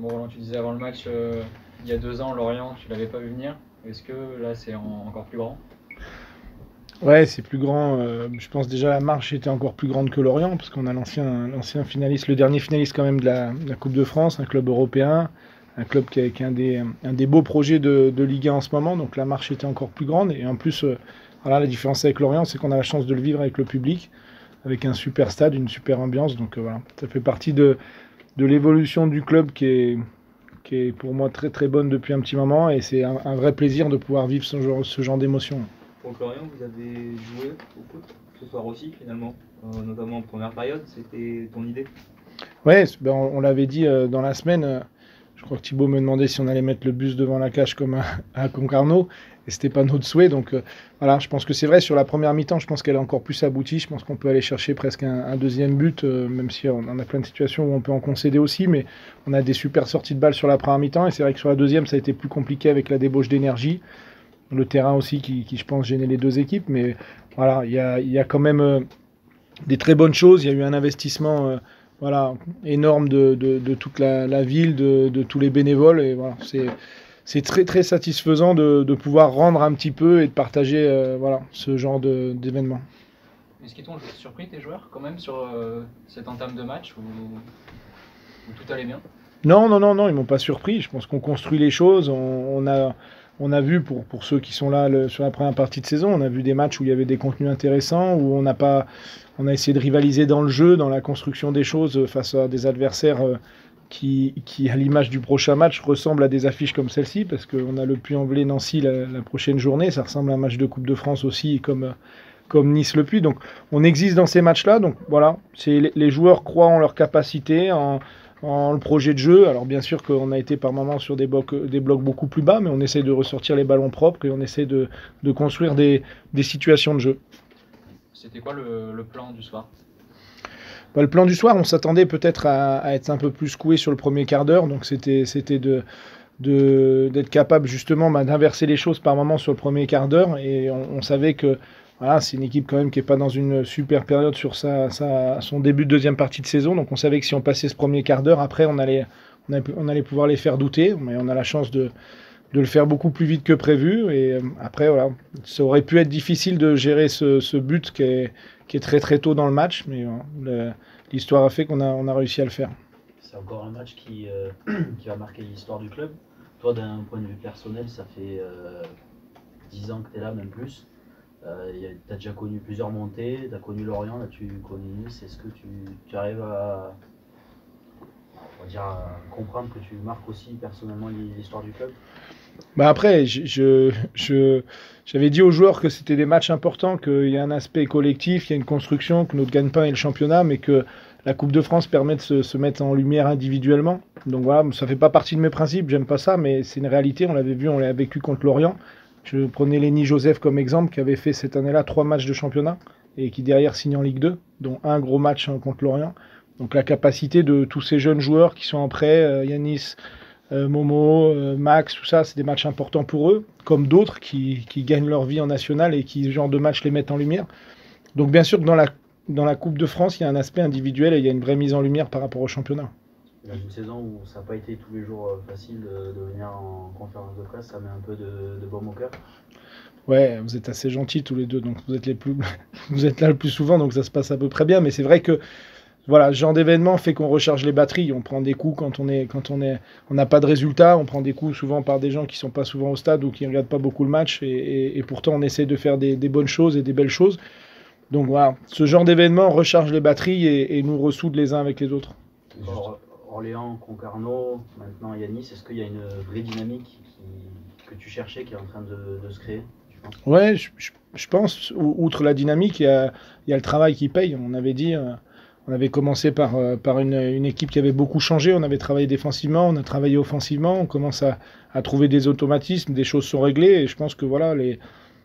Bon, Roland, tu disais avant le match, il y a 2 ans, Lorient, tu l'avais pas vu venir. Est-ce que là, c'est encore plus grand? Ouais, c'est plus grand. Je pense déjà la marche était encore plus grande que Lorient, parce qu'on a l'ancien finaliste, le dernier finaliste quand même de la Coupe de France, un club européen, un club qui est un des beaux projets de Ligue 1 en ce moment. Donc la marche était encore plus grande. Et en plus, voilà, la différence avec Lorient, c'est qu'on a la chance de le vivre avec le public, avec un super stade, une super ambiance. Donc voilà, ça fait partie de l'évolution du club qui est pour moi très très bonne depuis un petit moment. Et c'est un vrai plaisir de pouvoir vivre ce genre d'émotion. Pour Lorient, vous avez joué au foot ce soir aussi, finalement, notamment en première période. C'était ton idée? Ouais, ben on l'avait dit dans la semaine. Je crois que Thibaut me demandait si on allait mettre le bus devant la cage comme à Concarneau. Et c'était pas notre souhait. Donc voilà, je pense que c'est vrai, sur la première mi-temps, je pense qu'elle est encore plus aboutie. Je pense qu'on peut aller chercher presque un deuxième but, même si on en a plein de situations où on peut en concéder aussi. Mais on a des super sorties de balles sur la première mi-temps. Et c'est vrai que sur la deuxième, ça a été plus compliqué avec la débauche d'énergie. Le terrain aussi qui, je pense, gênait les deux équipes. Mais voilà, il y a quand même des très bonnes choses. Il y a eu un investissement voilà, énorme de toute la ville, de tous les bénévoles. Et voilà, c'est très très satisfaisant de pouvoir rendre un petit peu et de partager voilà, ce genre d'événements. Est-ce qu'ils t'ont surpris, tes joueurs, quand même, sur cette entame de match où tout allait bien? Non, non, non, non, ils m'ont pas surpris. Je pense qu'on construit les choses. On a vu, pour ceux qui sont là sur la première partie de saison, on a vu des matchs où il y avait des contenus intéressants, où on a essayé de rivaliser dans le jeu, dans la construction des choses face à des adversaires qui, à l'image du prochain match, ressemblent à des affiches comme celle-ci, parce qu'on a le Puy-en-Velay Nancy la prochaine journée. Ça ressemble à un match de Coupe de France aussi, comme Nice Le Puy. Donc on existe dans ces matchs-là. Donc voilà, les joueurs croient en leur capacité, en le projet de jeu. Alors bien sûr qu'on a été par moments sur des blocs beaucoup plus bas, mais on essaie de ressortir les ballons propres et on essaie de construire des situations de jeu. C'était quoi le plan du soir? Bah, le plan du soir, on s'attendait peut-être à être un peu plus coué sur le premier quart d'heure, donc c'était d'être capable justement d'inverser les choses par moment sur le premier quart d'heure, et on savait que voilà, c'est une équipe quand même qui n'est pas dans une super période sur son début de deuxième partie de saison, donc on savait que si on passait ce premier quart d'heure, après on allait pouvoir les faire douter, mais on a la chance de le faire beaucoup plus vite que prévu. Et après, voilà, ça aurait pu être difficile de gérer ce but qui est très très tôt dans le match, mais l'histoire a fait qu'on a réussi à le faire. C'est encore un match qui va marquer l'histoire du club. Toi, d'un point de vue personnel, ça fait 10 ans que tu es là, même plus. Tu as déjà connu plusieurs montées, tu as connu Lorient, là tu connais Nice. Est-ce que tu arrives on va dire, à comprendre que tu marques aussi personnellement l'histoire du club? Bah après, j'avais dit aux joueurs que c'était des matchs importants, qu'il y a un aspect collectif, il y a une construction, que notre gagne-pain est le championnat, mais que la Coupe de France permet de se mettre en lumière individuellement. Donc voilà, ça fait pas partie de mes principes, j'aime pas ça, mais c'est une réalité, on l'avait vu, on l'a vécu contre Lorient. Je prenais Lenny Joseph comme exemple, qui avait fait cette année-là 3 matchs de championnat, et qui derrière signe en Ligue 2, dont un gros match contre Lorient. Donc la capacité de tous ces jeunes joueurs qui sont en prêt, Yanis, Momo, Max, tout ça, c'est des matchs importants pour eux, comme d'autres qui gagnent leur vie en national et qui, ce genre de match, les mettent en lumière. Donc bien sûr que dans la Coupe de France, il y a un aspect individuel et il y a une vraie mise en lumière par rapport au championnat. Dans une saison où ça n'a pas été tous les jours facile de venir en conférence de presse, ça met un peu de baume au cœur. Ouais, vous êtes assez gentils tous les deux, donc vous êtes vous êtes là le plus souvent, donc ça se passe à peu près bien. Mais c'est vrai que voilà, ce genre d'événement fait qu'on recharge les batteries. On prend des coups quand on n'a pas de résultat. On prend des coups souvent par des gens qui sont pas souvent au stade ou qui regardent pas beaucoup le match. Et pourtant, on essaie de faire des bonnes choses et des belles choses. Donc voilà, ce genre d'événement recharge les batteries et nous ressoude les uns avec les autres. Orléans, Concarneau, maintenant Yanis, est-ce qu'il y a une vraie dynamique que tu cherchais qui est en train de se créer, tu penses? Ouais, je pense, outre la dynamique, il y a le travail qui paye. On avait dit, on avait commencé par une équipe qui avait beaucoup changé. On avait travaillé défensivement, on a travaillé offensivement. On commence à trouver des automatismes, des choses sont réglées. Et je pense que voilà,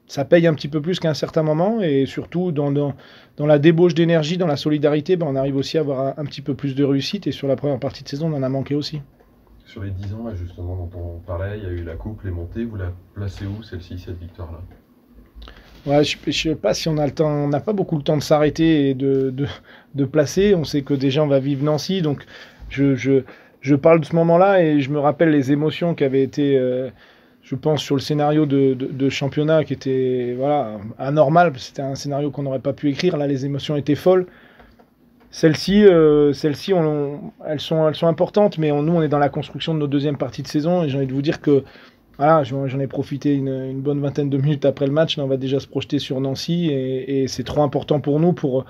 ça paye un petit peu plus qu'à un certain moment. Et surtout, dans la débauche d'énergie, dans la solidarité, on arrive aussi à avoir un petit peu plus de réussite. Et sur la première partie de saison, on en a manqué aussi. Sur les 10 ans, là, justement, dont on parlait, il y a eu la coupe, les montées. Vous la placez où, celle-ci, cette victoire-là? Ouais, je sais pas si on a le temps, on n'a pas beaucoup le temps de s'arrêter et de placer. On sait que déjà on va vivre Nancy, donc je je parle de ce moment-là et je me rappelle les émotions qui avaient été, je pense, sur le scénario de championnat qui était voilà, anormal, parce que c'était un scénario qu'on n'aurait pas pu écrire. Là, les émotions étaient folles. Celles-ci, elles sont importantes, mais nous, on est dans la construction de notre deuxième partie de saison et j'ai envie de vous dire que voilà, j'en ai profité une bonne vingtaine de minutes après le match. Là, on va déjà se projeter sur Nancy et c'est trop important pour nous pour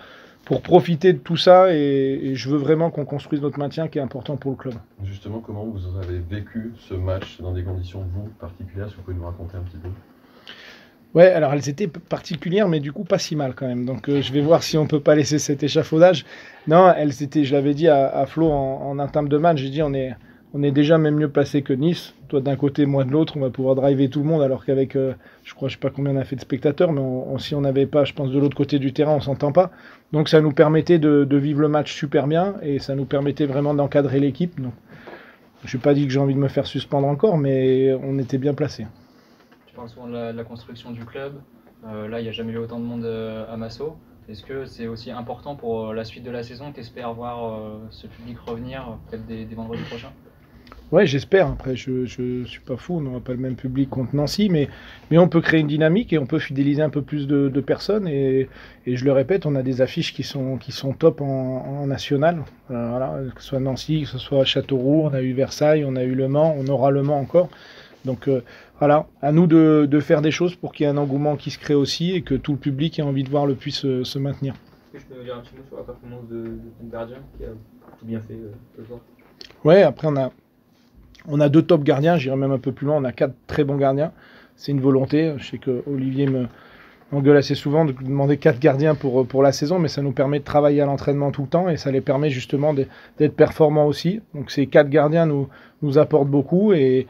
profiter de tout ça et je veux vraiment qu'on construise notre maintien qui est important pour le club. Justement, comment vous avez vécu ce match dans des conditions, vous, particulières? Est-ce que vous pouvez nous raconter un petit peu? Ouais, alors elles étaient particulières, mais du coup pas si mal quand même. Donc je vais voir si on peut pas laisser cet échafaudage. Non, elles étaient, je l'avais dit à Flo en entame de match, j'ai dit on est déjà même mieux placé que Nice. Toi d'un côté, moi de l'autre, on va pouvoir driver tout le monde, alors qu'avec, je sais pas combien on a fait de spectateurs, mais si on n'avait pas, je pense, de l'autre côté du terrain, on s'entend pas. Donc ça nous permettait de vivre le match super bien et ça nous permettait vraiment d'encadrer l'équipe. Donc je n'ai pas dit que j'ai envie de me faire suspendre encore, mais on était bien placés. Tu parles souvent de la construction du club. Là, il n'y a jamais eu autant de monde à Massot. Est-ce que c'est aussi important pour la suite de la saison? Tu espères voir ce public revenir peut-être des vendredis prochains? Ouais, j'espère. Après, je suis pas fou, on n'aura pas le même public contre Nancy, mais on peut créer une dynamique et on peut fidéliser un peu plus de personnes. Et je le répète, on a des affiches qui sont top en national. Voilà, que ce soit Nancy, que ce soit Châteauroux, on a eu Versailles, on a eu Le Mans, on aura Le Mans encore. Donc voilà, à nous de faire des choses pour qu'il y ait un engouement qui se crée aussi et que tout le public ait envie de voir le puits se maintenir. Est-ce que je peux dire un petit mot sur la performance de ton gardien qui a tout bien fait ce soir? Ouais, après on a 2 top gardiens, j'irai même un peu plus loin, on a 4 très bons gardiens. C'est une volonté, je sais que Olivier m'engueule assez souvent de demander 4 gardiens pour la saison, mais ça nous permet de travailler à l'entraînement tout le temps et ça les permet justement d'être performants aussi. Donc ces 4 gardiens nous apportent beaucoup et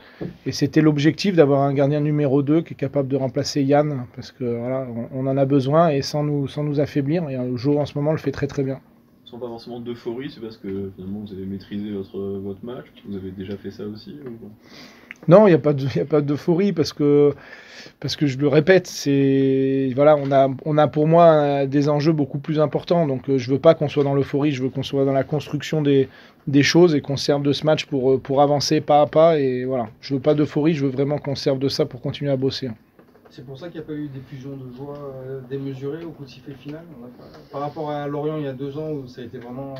c'était l'objectif d'avoir un gardien numéro 2 qui est capable de remplacer Yann, parce que voilà, on en a besoin et sans nous affaiblir. Et le joueur en ce moment le fait très très bien. Sans pas forcément d'euphorie, c'est parce que finalement vous avez maîtrisé votre match, vous avez déjà fait ça aussi ou... Non, il n'y a pas d'euphorie parce que je le répète, voilà, on a pour moi des enjeux beaucoup plus importants. Donc je veux pas qu'on soit dans l'euphorie, je veux qu'on soit dans la construction des choses et qu'on serve de ce match pour avancer pas à pas. Et voilà, je veux pas d'euphorie, je veux vraiment qu'on serve de ça pour continuer à bosser. C'est pour ça qu'il n'y a pas eu d'effusion de joie démesurée au coup de sifflet final. Par rapport à Lorient il y a 2 ans où ça a été vraiment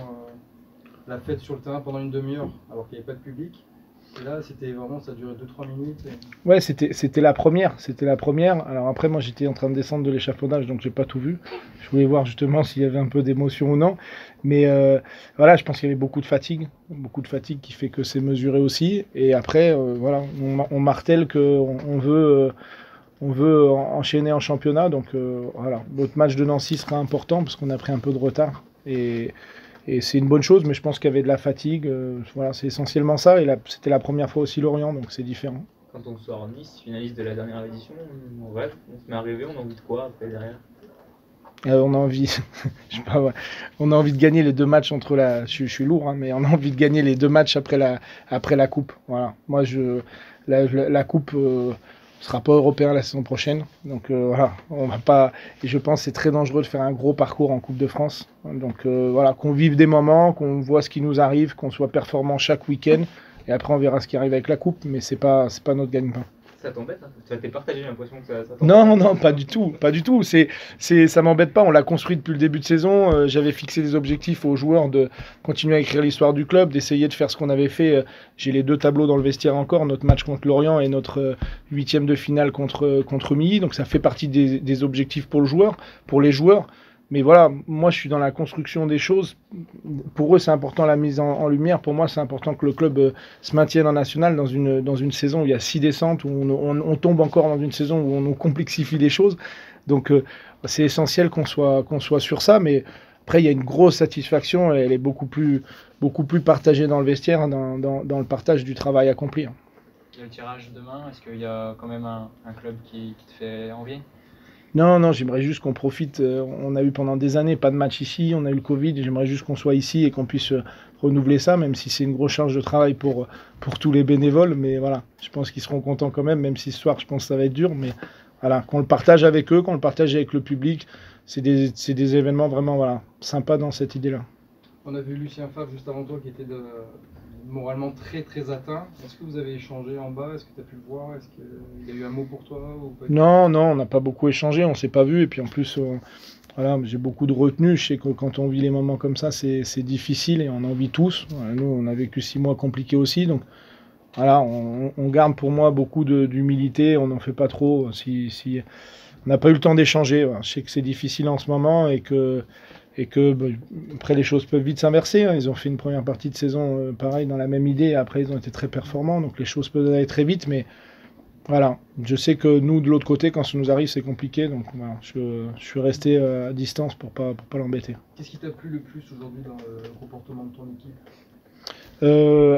la fête sur le terrain pendant une demi-heure alors qu'il n'y avait pas de public. Et là, c'était vraiment, ça a duré 2-3 minutes. Ouais, c'était la première. Alors après, moi, j'étais en train de descendre de l'échafaudage, donc j'ai pas tout vu. Je voulais voir justement s'il y avait un peu d'émotion ou non. Mais voilà, je pense qu'il y avait beaucoup de fatigue qui fait que c'est mesuré aussi. Et après, voilà, on martèle qu'on veut enchaîner en championnat. Donc voilà, notre match de Nancy sera important parce qu'on a pris un peu de retard. Et c'est une bonne chose, mais je pense qu'il y avait de la fatigue. Voilà, c'est essentiellement ça. Et c'était la première fois aussi Lorient, donc c'est différent. Quand on sort Nice, finaliste de la dernière édition, on rêve, on se met à rêver, on a envie de quoi après derrière? On a envie, je sais pas, ouais. On a envie de gagner les 2 matchs entre je suis lourd, hein, mais on a envie de gagner les 2 matchs après la coupe. Voilà. Moi, la coupe sera pas européen la saison prochaine, donc voilà, on va pas. Et je pense que c'est très dangereux de faire un gros parcours en Coupe de France. Donc voilà, qu'on vive des moments, qu'on voit ce qui nous arrive, qu'on soit performant chaque week-end, et après on verra ce qui arrive avec la coupe, mais c'est pas notre gagne-pain. Ça t'embête, hein? Ça t'est partagé, j'ai l'impression que ça t'embête. Non, pas du tout. Ça m'embête pas. On l'a construit depuis le début de saison. J'avais fixé des objectifs aux joueurs de continuer à écrire l'histoire du club, d'essayer de faire ce qu'on avait fait. J'ai les 2 tableaux dans le vestiaire encore, notre match contre Lorient et notre 8e de finale contre Milly. Donc ça fait partie des objectifs pour les joueurs. Mais voilà, moi je suis dans la construction des choses. Pour eux, c'est important la mise en lumière. Pour moi, c'est important que le club se maintienne en national dans une saison où il y a 6 descentes, où on tombe encore dans une saison où on nous complexifie les choses. Donc c'est essentiel qu'on soit sur ça. Mais après, il y a une grosse satisfaction et elle est beaucoup plus partagée dans le vestiaire, dans le partage du travail accompli. Il y a le tirage demain, est-ce qu'il y a quand même un club qui te fait envie? Non, j'aimerais juste qu'on profite. On a eu pendant des années pas de match ici, on a eu le Covid, et j'aimerais juste qu'on soit ici et qu'on puisse renouveler ça, même si c'est une grosse charge de travail pour tous les bénévoles. Mais voilà, je pense qu'ils seront contents quand même si ce soir, je pense que ça va être dur. Mais voilà, qu'on le partage avec eux, qu'on le partage avec le public, c'est des événements vraiment sympas dans cette idée-là. On a vu Lucien Favre juste avant toi qui était moralement très très atteint. Est-ce que vous avez échangé en bas? Est-ce que tu as pu le voir? Est-ce qu'il a eu un mot pour toi ou pas? Non, on n'a pas beaucoup échangé, on s'est pas vu. Et puis en plus, voilà, j'ai beaucoup de retenue. Je sais que quand on vit les moments comme ça, c'est difficile et on en vit tous. Voilà, nous, on a vécu 6 mois compliqués aussi. Donc voilà, on garde pour moi beaucoup d'humilité. On n'en fait pas trop. Si on n'a pas eu le temps d'échanger. Voilà. Je sais que c'est difficile en ce moment et que après les choses peuvent vite s'inverser. Hein. Ils ont fait une première partie de saison pareil dans la même idée. Et après, ils ont été très performants. Donc les choses peuvent aller très vite. Mais voilà, je sais que nous, de l'autre côté, quand ça nous arrive, c'est compliqué. Donc voilà, je suis resté à distance pour pas l'embêter. Qu'est-ce qui t'a plu le plus aujourd'hui dans le comportement de ton équipe?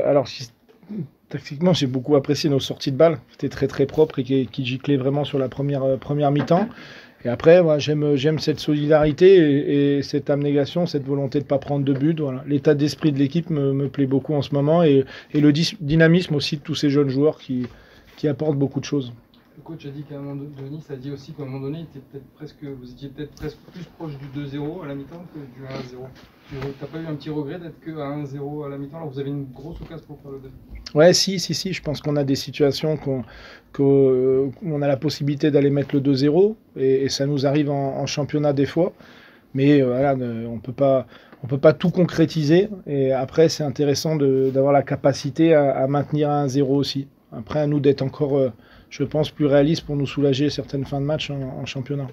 Alors, tactiquement, j'ai beaucoup apprécié nos sorties de balles. C'était très très propre et qui giclaient vraiment sur la première mi-temps. Et après, voilà, j'aime cette solidarité et cette abnégation, cette volonté de ne pas prendre de but. Voilà. L'état d'esprit de l'équipe me plaît beaucoup en ce moment et le dynamisme aussi de tous ces jeunes joueurs qui apportent beaucoup de choses. Le coach a dit qu'à un moment donné, Denis a dit aussi qu'à un moment donné, vous étiez peut-être presque plus proche du 2-0 à la mi-temps que du 1-0. Tu n'as pas eu un petit regret d'être qu'à 1-0 à la mi-temps? Alors vous avez une grosse occasion pour faire le 2. Ouais, si. Je pense qu'on a des situations où on a la possibilité d'aller mettre le 2-0 et ça nous arrive en championnat des fois. Mais voilà, on peut pas tout concrétiser. Et après, c'est intéressant d'avoir la capacité à maintenir un 1-0 aussi. Après, à nous d'être encore, je pense, plus réalistes pour nous soulager certaines fins de match en championnat.